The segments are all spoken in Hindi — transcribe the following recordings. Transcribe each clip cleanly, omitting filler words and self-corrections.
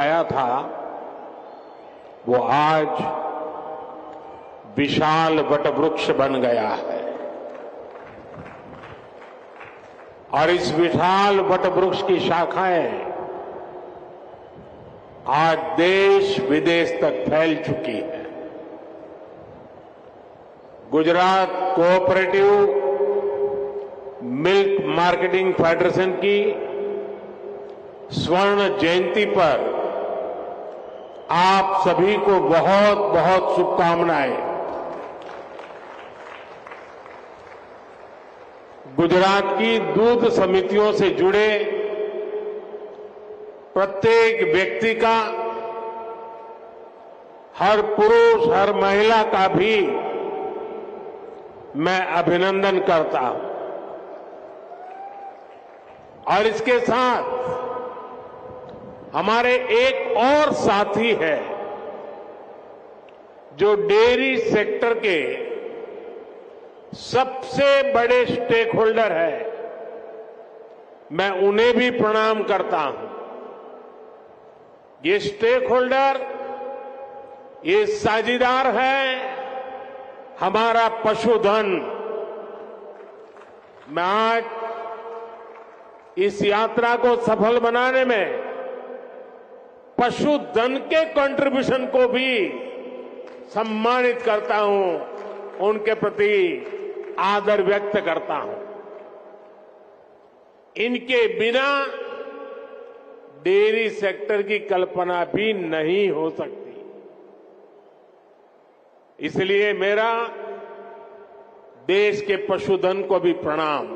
आया था वो आज विशाल वटवृक्ष बन गया है और इस विशाल वटवृक्ष की शाखाएं आज देश विदेश तक फैल चुकी है। Gujarat cooperative milk marketing federation की स्वर्ण जयंती पर आप सभी को बहुत बहुत शुभकामनाएं। गुजरात की दूध समितियों से जुड़े प्रत्येक व्यक्ति का, हर पुरुष हर महिला का भी मैं अभिनंदन करता हूं और इसके साथ हमारे एक और साथी है जो डेयरी सेक्टर के सबसे बड़े स्टेक होल्डर है, मैं उन्हें भी प्रणाम करता हूं। ये स्टेक होल्डर, ये साझीदार है हमारा पशुधन। मैं आज इस यात्रा को सफल बनाने में पशुधन के कंट्रीब्यूशन को भी सम्मानित करता हूं, उनके प्रति आदर व्यक्त करता हूं। इनके बिना डेयरी सेक्टर की कल्पना भी नहीं हो सकती। इसलिए मेरा देश के पशुधन को भी प्रणाम।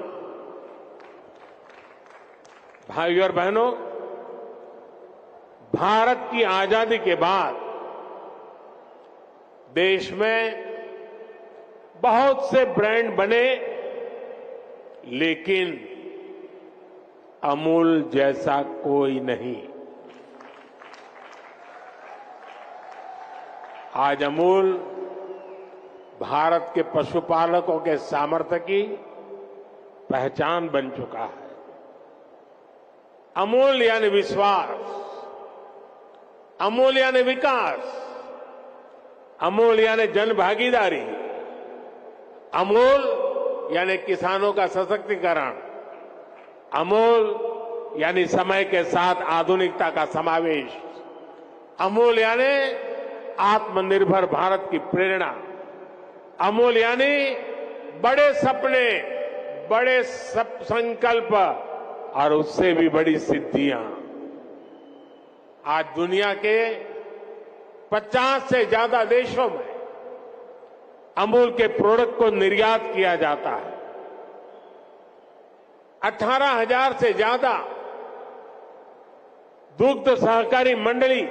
भाइयों और बहनों, भारत की आजादी के बाद देश में बहुत से ब्रांड बने, लेकिन अमूल जैसा कोई नहीं। आज अमूल भारत के पशुपालकों के सामर्थ्य की पहचान बन चुका है। अमूल यानी विश्वास, अमूल यानी विकास, अमूल यानी जन भागीदारी, अमूल यानी किसानों का सशक्तिकरण, अमूल यानी समय के साथ आधुनिकता का समावेश, अमूल यानी आत्मनिर्भर भारत की प्रेरणा, अमूल यानी बड़े सपने, बड़े संकल्प और उससे भी बड़ी सिद्धियां। आज दुनिया के 50 से ज्यादा देशों में अमूल के प्रोडक्ट को निर्यात किया जाता है। 18,000 से ज्यादा दुग्ध सहकारी मंडली,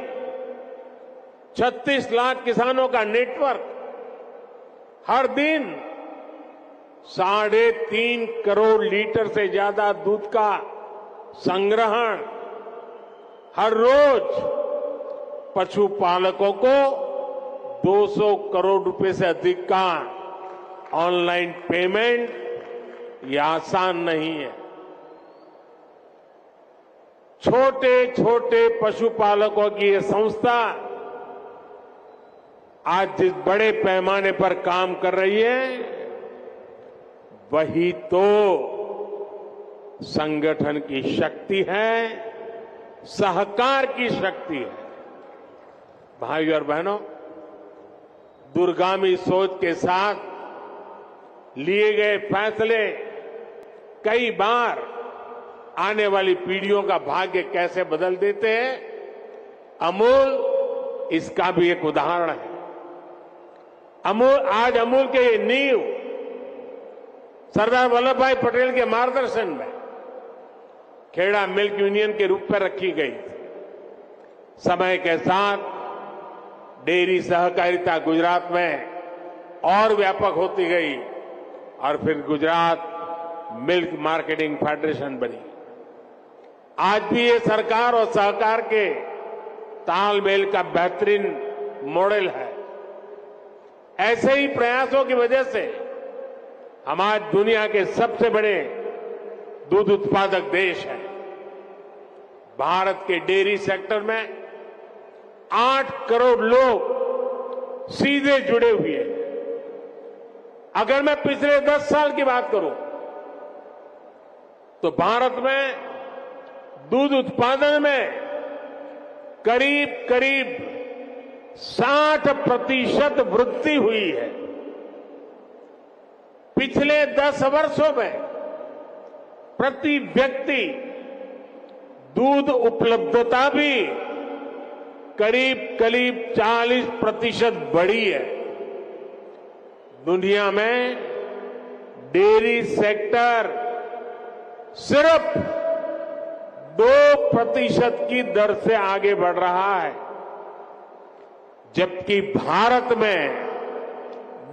36 लाख किसानों का नेटवर्क, हर दिन 3.5 करोड़ लीटर से ज्यादा दूध का संग्रहण, हर रोज पशुपालकों को 200 करोड़ रुपए से अधिक का ऑनलाइन पेमेंट, ये आसान नहीं है। छोटे छोटे पशुपालकों की ये संस्था आज जिस बड़े पैमाने पर काम कर रही है, वही तो संगठन की शक्ति है, सहकार की शक्ति है। भाइयों और बहनों, दूरगामी सोच के साथ लिए गए फैसले कई बार आने वाली पीढ़ियों का भाग्य कैसे बदल देते हैं, अमूल इसका भी एक उदाहरण है। आज अमूल के ये नींव सरदार वल्लभ भाई पटेल के मार्गदर्शन में खेड़ा मिल्क यूनियन के रूप में रखी गई थी। समय के साथ डेयरी सहकारिता गुजरात में और व्यापक होती गई और फिर गुजरात मिल्क मार्केटिंग फेडरेशन बनी। आज भी ये सरकार और सहकार के तालमेल का बेहतरीन मॉडल है। ऐसे ही प्रयासों की वजह से हम आज दुनिया के सबसे बड़े दूध उत्पादक देश हैं। भारत के डेयरी सेक्टर में 8 करोड़ लोग सीधे जुड़े हुए हैं। अगर मैं पिछले 10 साल की बात करूं तो भारत में दूध उत्पादन में करीब करीब 60% वृद्धि हुई है। पिछले 10 वर्षों में प्रति व्यक्ति दूध उपलब्धता भी करीब करीब 40% बढ़ी है। दुनिया में डेयरी सेक्टर सिर्फ 2% की दर से आगे बढ़ रहा है, जबकि भारत में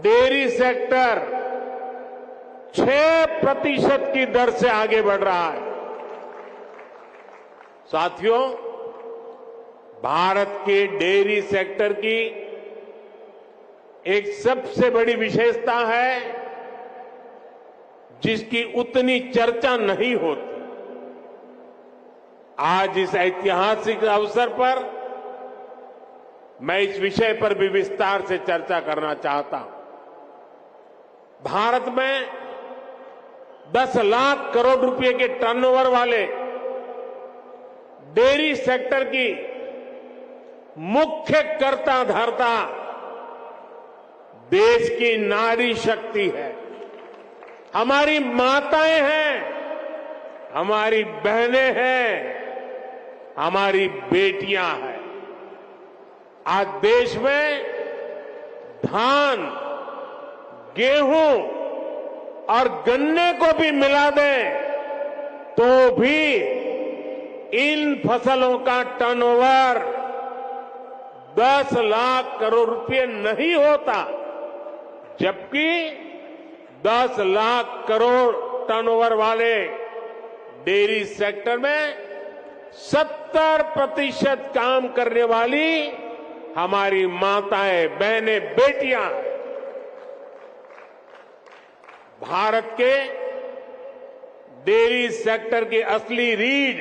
डेयरी सेक्टर 6% की दर से आगे बढ़ रहा है। साथियों, भारत के डेयरी सेक्टर की एक सबसे बड़ी विशेषता है जिसकी उतनी चर्चा नहीं होती। आज इस ऐतिहासिक अवसर पर मैं इस विषय पर भी विस्तार से चर्चा करना चाहता हूं। भारत में 10 लाख करोड़ रुपए के टर्नओवर वाले डेयरी सेक्टर की मुख्य कर्ता धर्ता देश की नारी शक्ति है, हमारी माताएं हैं, हमारी बहनें हैं, हमारी बेटियां हैं। आज देश में धान, गेहूं और गन्ने को भी मिला दें तो भी इन फसलों का टर्नओवर 10 लाख करोड़ रुपए नहीं होता, जबकि 10 लाख करोड़ टर्नओवर वाले डेयरी सेक्टर में 70% काम करने वाली हमारी माताएं, बहनें, बेटियां। भारत के डेयरी सेक्टर की असली रीढ़,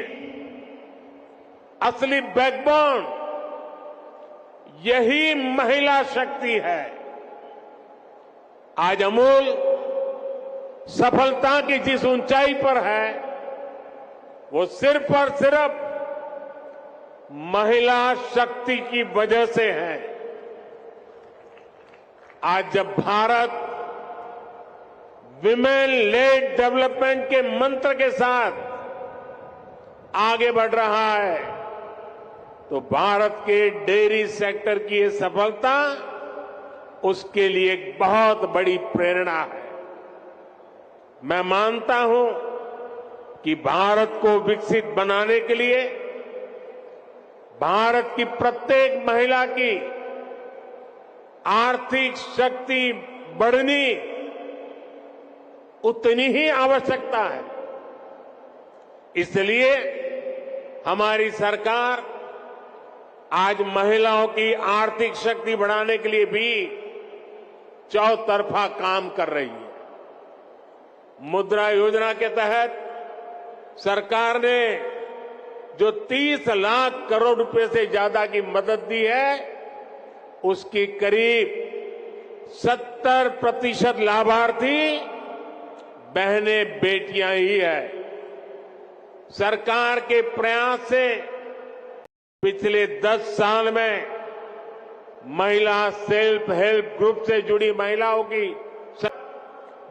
असली बैकबोन यही महिला शक्ति है। आज अमूल सफलता की जिस ऊंचाई पर है वो सिर्फ और सिर्फ महिला शक्ति की वजह से है। आज जब भारत विमेन लेड डेवलपमेंट के मंत्र के साथ आगे बढ़ रहा है तो भारत के डेयरी सेक्टर की ये सफलता उसके लिए एक बहुत बड़ी प्रेरणा है। मैं मानता हूं कि भारत को विकसित बनाने के लिए भारत की प्रत्येक महिला की आर्थिक शक्ति बढ़नी उतनी ही आवश्यकता है। इसलिए हमारी सरकार आज महिलाओं की आर्थिक शक्ति बढ़ाने के लिए भी चौतरफा काम कर रही है। मुद्रा योजना के तहत सरकार ने जो 30 लाख करोड़ रुपए से ज्यादा की मदद दी है उसकी करीब 70% लाभार्थी बहनें, बेटियां ही है। सरकार के प्रयास से पिछले 10 साल में महिला सेल्फ हेल्प ग्रुप से जुड़ी महिलाओं की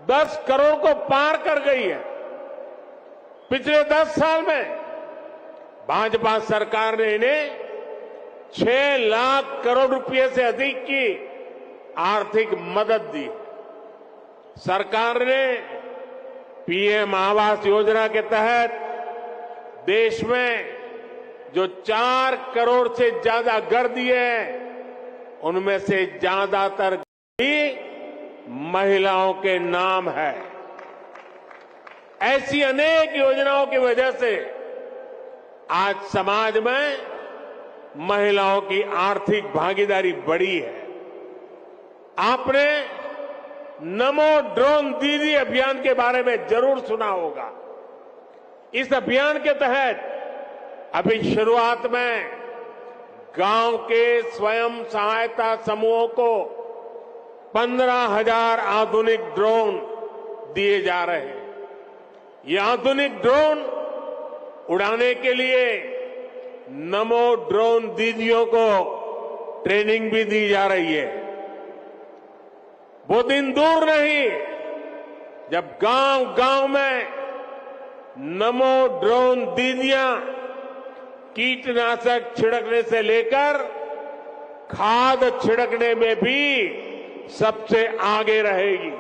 10 करोड़ को पार कर गई है। पिछले 10 साल में भाजपा सरकार ने इन्हें 6 लाख करोड़ रुपए से अधिक की आर्थिक मदद दी। सरकार ने पीएम आवास योजना के तहत देश में जो 4 करोड़ से ज्यादा घर दिए हैं उनमें से ज्यादातर भी महिलाओं के नाम है। ऐसी अनेक योजनाओं की वजह से आज समाज में महिलाओं की आर्थिक भागीदारी बढ़ी है। आपने नमो ड्रोन दीदी अभियान के बारे में जरूर सुना होगा। इस अभियान के तहत अभी शुरुआत में गांव के स्वयं सहायता समूहों को 15,000 आधुनिक ड्रोन दिए जा रहे हैं। ये आधुनिक ड्रोन उड़ाने के लिए नमो ड्रोन दीदियों को ट्रेनिंग भी दी जा रही है। वो दिन दूर नहीं जब गांव-गांव में नमो ड्रोन दीदियां कीटनाशक छिड़कने से लेकर खाद छिड़कने में भी सबसे आगे रहेगी।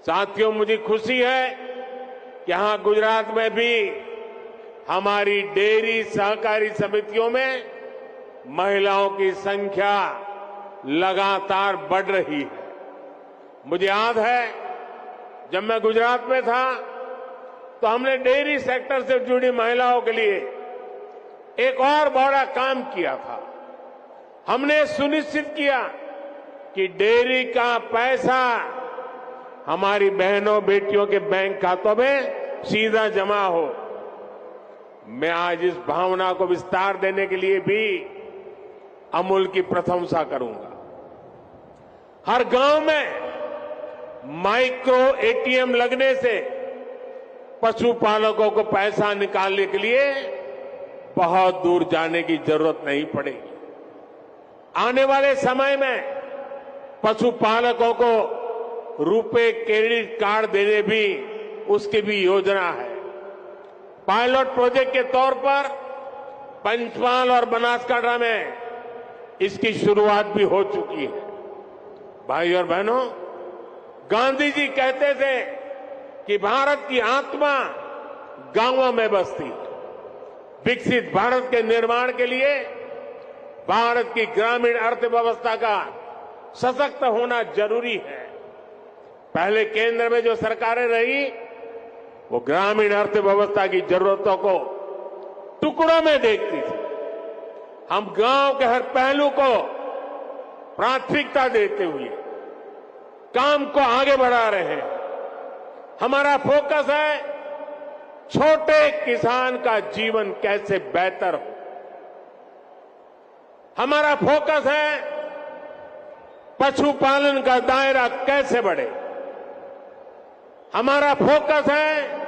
साथियों, मुझे खुशी है कि यहां गुजरात में भी हमारी डेयरी सहकारी समितियों में महिलाओं की संख्या लगातार बढ़ रही है। मुझे याद है जब मैं गुजरात में था तो हमने डेयरी सेक्टर से जुड़ी महिलाओं के लिए एक और बड़ा काम किया था। हमने सुनिश्चित किया कि डेयरी का पैसा हमारी बहनों बेटियों के बैंक खातों में सीधा जमा हो। मैं आज इस भावना को विस्तार देने के लिए भी अमूल की प्रशंसा करूंगा। हर गांव में माइक्रो एटीएम लगने से पशुपालकों को पैसा निकालने के लिए बहुत दूर जाने की जरूरत नहीं पड़ेगी। आने वाले समय में पशुपालकों को रुपे क्रेडिट कार्ड देने भी उसकी भी योजना है। पायलट प्रोजेक्ट के तौर पर पंचमहाल और बनासकांठा में इसकी शुरुआत भी हो चुकी है। भाई और बहनों, गांधी जी कहते थे कि भारत की आत्मा गांवों में बसती है। विकसित भारत के निर्माण के लिए भारत की ग्रामीण अर्थव्यवस्था का सशक्त होना जरूरी है। पहले केंद्र में जो सरकारें रही वो ग्रामीण अर्थव्यवस्था की जरूरतों को टुकड़ों में देखती थी। हम गांव के हर पहलू को प्राथमिकता देते हुए काम को आगे बढ़ा रहे हैं। हमारा फोकस है छोटे किसान का जीवन कैसे बेहतर हो। हमारा फोकस है पशुपालन का दायरा कैसे बढ़े। हमारा फोकस है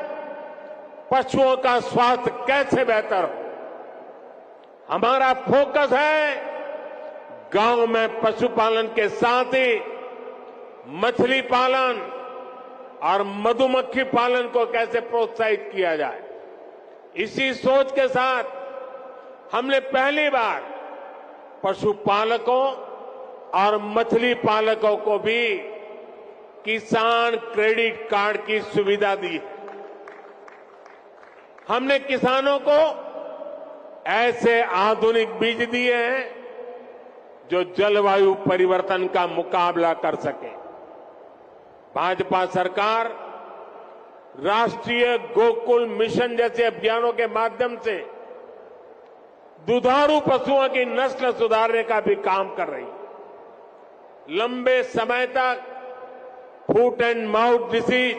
पशुओं का स्वास्थ्य कैसे बेहतर हो। हमारा फोकस है गांव में पशुपालन के साथ ही मछली पालन और मधुमक्खी पालन को कैसे प्रोत्साहित किया जाए। इसी सोच के साथ हमने पहली बार पशुपालकों और मछली पालकों को भी किसान क्रेडिट कार्ड की सुविधा दी है। हमने किसानों को ऐसे आधुनिक बीज दिए हैं जो जलवायु परिवर्तन का मुकाबला कर सके। भाजपा सरकार राष्ट्रीय गोकुल मिशन जैसे अभियानों के माध्यम से दुधारू पशुओं की नस्ल सुधारने का भी काम कर रही है। लंबे समय तक फुट एंड माउथ डिसीज,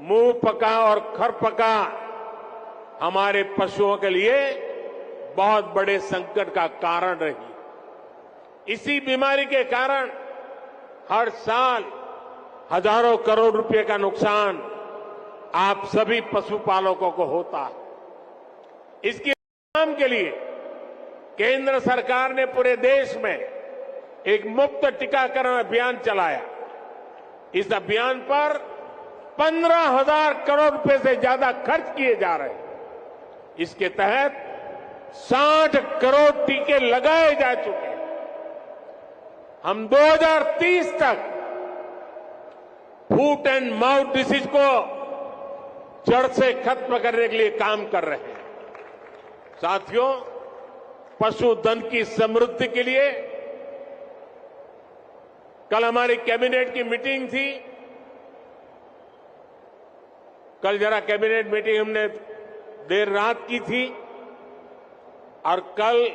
मुंह पका और खरपका हमारे पशुओं के लिए बहुत बड़े संकट का कारण रही। इसी बीमारी के कारण हर साल हजारों करोड़ रुपए का नुकसान आप सभी पशुपालकों को होता है। इसके रोकथाम के लिए केंद्र सरकार ने पूरे देश में एक मुफ्त टीकाकरण अभियान चलाया। इस अभियान पर 15,000 करोड़ रुपए से ज्यादा खर्च किए जा रहे हैं। इसके तहत 60 करोड़ टीके लगाए जा चुके हैं। हम 2030 तक फुट एंड माउथ डिसीज को जड़ से खत्म करने के लिए काम कर रहे हैं। साथियों, पशुधन की समृद्धि के लिए कल हमारी कैबिनेट की मीटिंग थी। कल जरा कैबिनेट मीटिंग हमने देर रात की थी और कल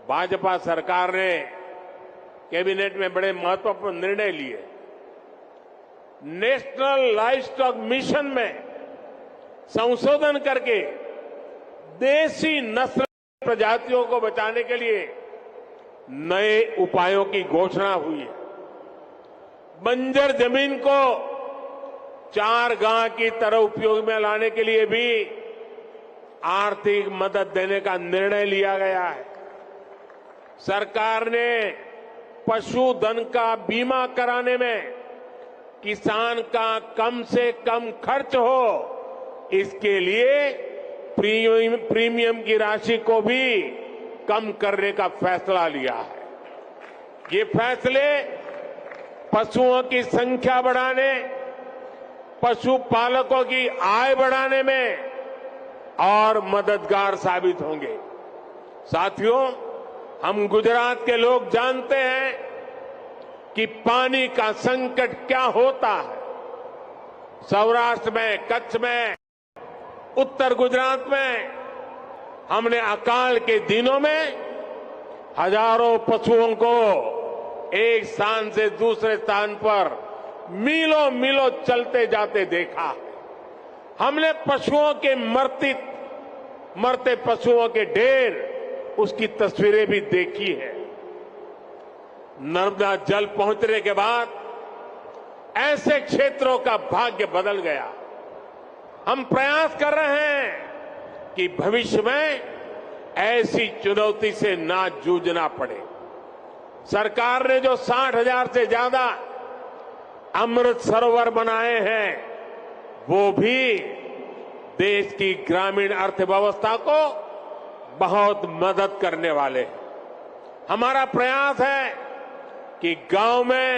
भाजपा सरकार ने कैबिनेट में बड़े महत्वपूर्ण निर्णय लिए। नेशनल लाइवस्टॉक मिशन में संशोधन करके देसी नस्ल प्रजातियों को बचाने के लिए नए उपायों की घोषणा हुई है। बंजर जमीन को चारगाह की तरह उपयोग में लाने के लिए भी आर्थिक मदद देने का निर्णय लिया गया है। सरकार ने पशुधन का बीमा कराने में किसान का कम से कम खर्च हो, इसके लिए प्रीमियम की राशि को भी कम करने का फैसला लिया है। ये फैसले पशुओं की संख्या बढ़ाने, पशुपालकों की आय बढ़ाने में और मददगार साबित होंगे। साथियों, हम गुजरात के लोग जानते हैं कि पानी का संकट क्या होता है। सौराष्ट्र में, कच्छ में, उत्तर गुजरात में हमने अकाल के दिनों में हजारों पशुओं को एक स्थान से दूसरे स्थान पर मीलों मीलों चलते जाते देखा। हमने पशुओं के मरते पशुओं के ढेर, उसकी तस्वीरें भी देखी है। नर्मदा जल पहुंचने के बाद ऐसे क्षेत्रों का भाग्य बदल गया। हम प्रयास कर रहे हैं कि भविष्य में ऐसी चुनौती से ना जूझना पड़े। सरकार ने जो 60,000 से ज्यादा अमृत सरोवर बनाए हैं, वो भी देश की ग्रामीण अर्थव्यवस्था को बहुत मदद करने वाले हैं। हमारा प्रयास है कि गांव में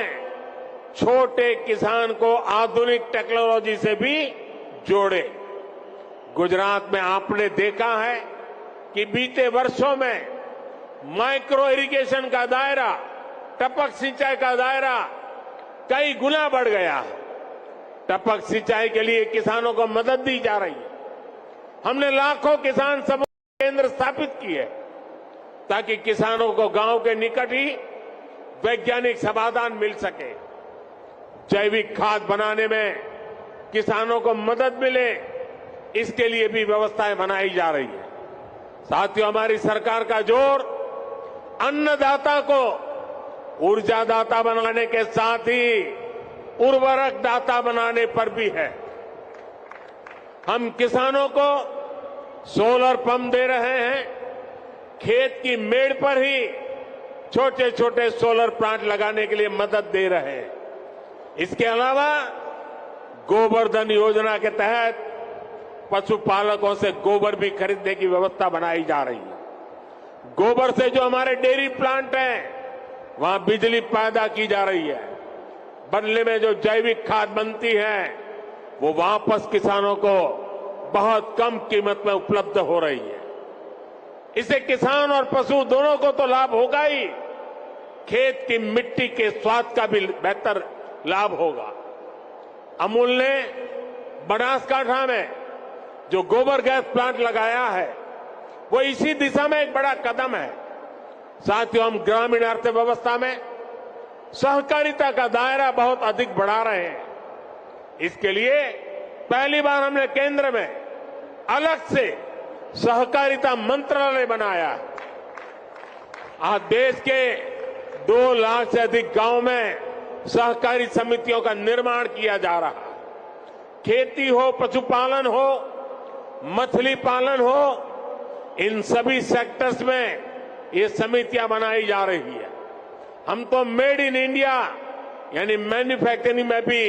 छोटे किसान को आधुनिक टेक्नोलॉजी से भी जोड़े। गुजरात में आपने देखा है कि बीते वर्षों में माइक्रो इरिगेशन का दायरा, टपक सिंचाई का दायरा कई गुना बढ़ गया है। टपक सिंचाई के लिए किसानों को मदद दी जा रही है। हमने लाखों किसान समूह केंद्र स्थापित किए ताकि किसानों को गांव के निकट ही वैज्ञानिक समाधान मिल सके। जैविक खाद बनाने में किसानों को मदद मिले, इसके लिए भी व्यवस्थाएं बनाई जा रही है। साथियों, हमारी सरकार का जोर अन्नदाता को ऊर्जादाता बनाने के साथ ही उर्वरक दाता बनाने पर भी है। हम किसानों को सोलर पंप दे रहे हैं, खेत की मेड़ पर ही छोटे छोटे सोलर प्लांट लगाने के लिए मदद दे रहे हैं। इसके अलावा गोवर्धन योजना के तहत पशुपालकों से गोबर भी खरीदने की व्यवस्था बनाई जा रही है। गोबर से जो हमारे डेयरी प्लांट हैं, वहां बिजली पैदा की जा रही है। बदले में जो जैविक खाद बनती है, वो वापस किसानों को बहुत कम कीमत में उपलब्ध हो रही है। इससे किसान और पशु दोनों को तो लाभ होगा ही, खेत की मिट्टी के स्वाद का भी बेहतर लाभ होगा। अमूल ने बनासकांठा में जो गोबर गैस प्लांट लगाया है, वो इसी दिशा में एक बड़ा कदम है। साथियों, हम ग्रामीण अर्थव्यवस्था में सहकारिता का दायरा बहुत अधिक बढ़ा रहे हैं। इसके लिए पहली बार हमने केंद्र में अलग से सहकारिता मंत्रालय बनाया है। आज देश के 2 लाख से अधिक गांव में सहकारी समितियों का निर्माण किया जा रहा है। खेती हो, पशुपालन हो, मछली पालन हो, इन सभी सेक्टर्स में ये समितियां बनाई जा रही है। हम तो मेड इन इंडिया यानी मैन्युफैक्चरिंग में भी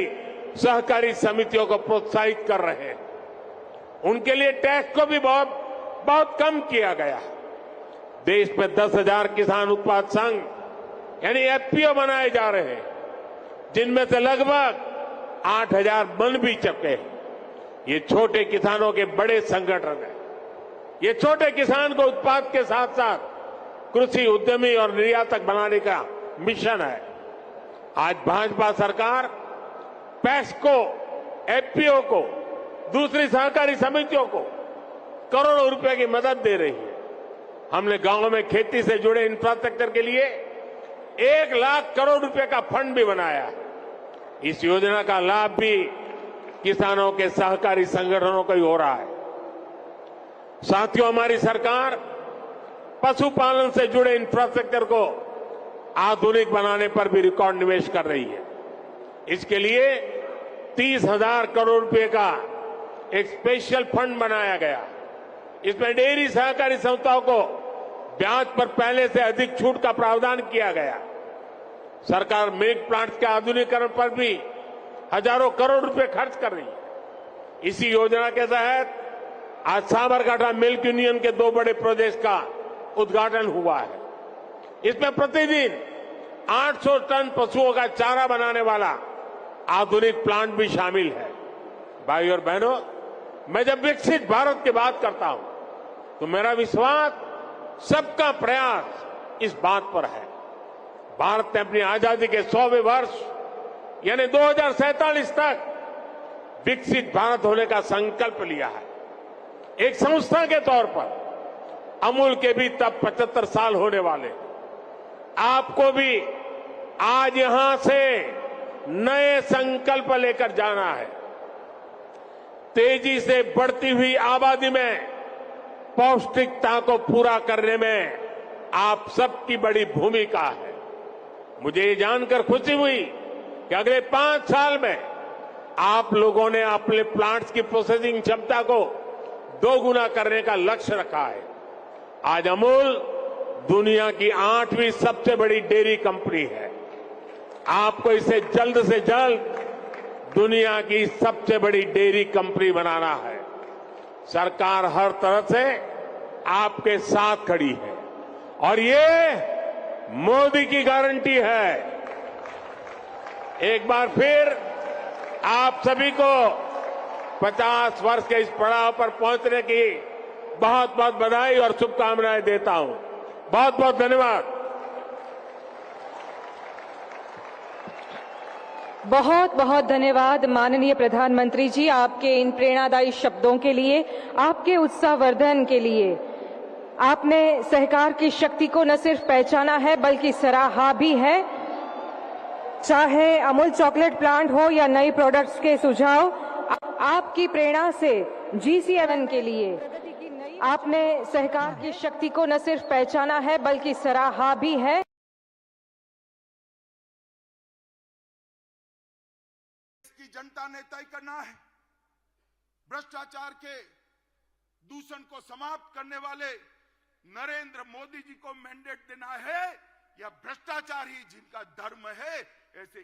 सहकारी समितियों को प्रोत्साहित कर रहे हैं। उनके लिए टैक्स को भी बहुत कम किया गया। देश में 10,000 किसान उत्पाद संघ यानी एफपीओ बनाए जा रहे हैं, जिनमें से लगभग 8,000 बन भी चुके हैं। ये छोटे किसानों के बड़े संगठन हैं। ये छोटे किसान को उत्पाद के साथ साथ कृषि उद्यमी और निर्यातक बनाने का मिशन है। आज भाजपा सरकार पैक्स को, एफपीओ को, दूसरी सहकारी समितियों को करोड़ों रुपए की मदद दे रही है। हमने गांवों में खेती से जुड़े इंफ्रास्ट्रक्चर के लिए 1 लाख करोड़ रुपए का फंड भी बनाया। इस योजना का लाभ भी किसानों के सहकारी संगठनों को ही हो रहा है। साथियों, हमारी सरकार पशुपालन से जुड़े इंफ्रास्ट्रक्चर को आधुनिक बनाने पर भी रिकॉर्ड निवेश कर रही है। इसके लिए 30,000 करोड़ रुपए का एक स्पेशल फंड बनाया गया। इसमें डेयरी सहकारी संस्थाओं को ब्याज पर पहले से अधिक छूट का प्रावधान किया गया। सरकार मिल्क प्लांट्स के आधुनिकीकरण पर भी हजारों करोड़ रुपए खर्च कर रही है। इसी योजना के तहत आज साबरकांठा मिल्क यूनियन के 2 बड़े प्रोजेक्ट का उद्घाटन हुआ है। इसमें प्रतिदिन 800 टन पशुओं का चारा बनाने वाला आधुनिक प्लांट भी शामिल है। भाइयों और बहनों, मैं जब विकसित भारत की बात करता हूं तो मेरा विश्वास सबका प्रयास इस बात पर है। भारत ने अपनी आजादी के 100वें वर्ष यानी 2047 तक विकसित भारत होने का संकल्प लिया है। एक संस्था के तौर पर अमूल के भी तब 75 साल होने वाले। आपको भी आज यहां से नए संकल्प लेकर जाना है। तेजी से बढ़ती हुई आबादी में पौष्टिकता को पूरा करने में आप सबकी बड़ी भूमिका है। मुझे ये जानकर खुशी हुई कि अगले 5 साल में आप लोगों ने अपने प्लांट्स की प्रोसेसिंग क्षमता को 2 गुना करने का लक्ष्य रखा है। आज अमूल दुनिया की 8वीं सबसे बड़ी डेयरी कंपनी है। आपको इसे जल्द से जल्द दुनिया की सबसे बड़ी डेयरी कंपनी बनाना है। सरकार हर तरह से आपके साथ खड़ी है और ये मोदी की गारंटी है। एक बार फिर आप सभी को 50 वर्ष के इस पड़ाव पर पहुंचने की बहुत बहुत बधाई और शुभकामनाएं देता हूं। बहुत बहुत धन्यवाद। बहुत बहुत धन्यवाद माननीय प्रधानमंत्री जी, आपके इन प्रेरणादायी शब्दों के लिए, आपके उत्साहवर्धन के लिए। आपने सहकार की शक्ति को न सिर्फ पहचाना है बल्कि सराहा भी है। चाहे अमूल चॉकलेट प्लांट हो या नई प्रोडक्ट्स के सुझाव, आपकी प्रेरणा से GC7 के लिए आपने सहकार की शक्ति को न सिर्फ पहचाना है बल्कि सराहा भी है। की जनता ने तय करना है। भ्रष्टाचार के दूषण को समाप्त करने वाले नरेंद्र मोदी जी को मैंडेट देना है या भ्रष्टाचार ही जिनका धर्म है, ऐसे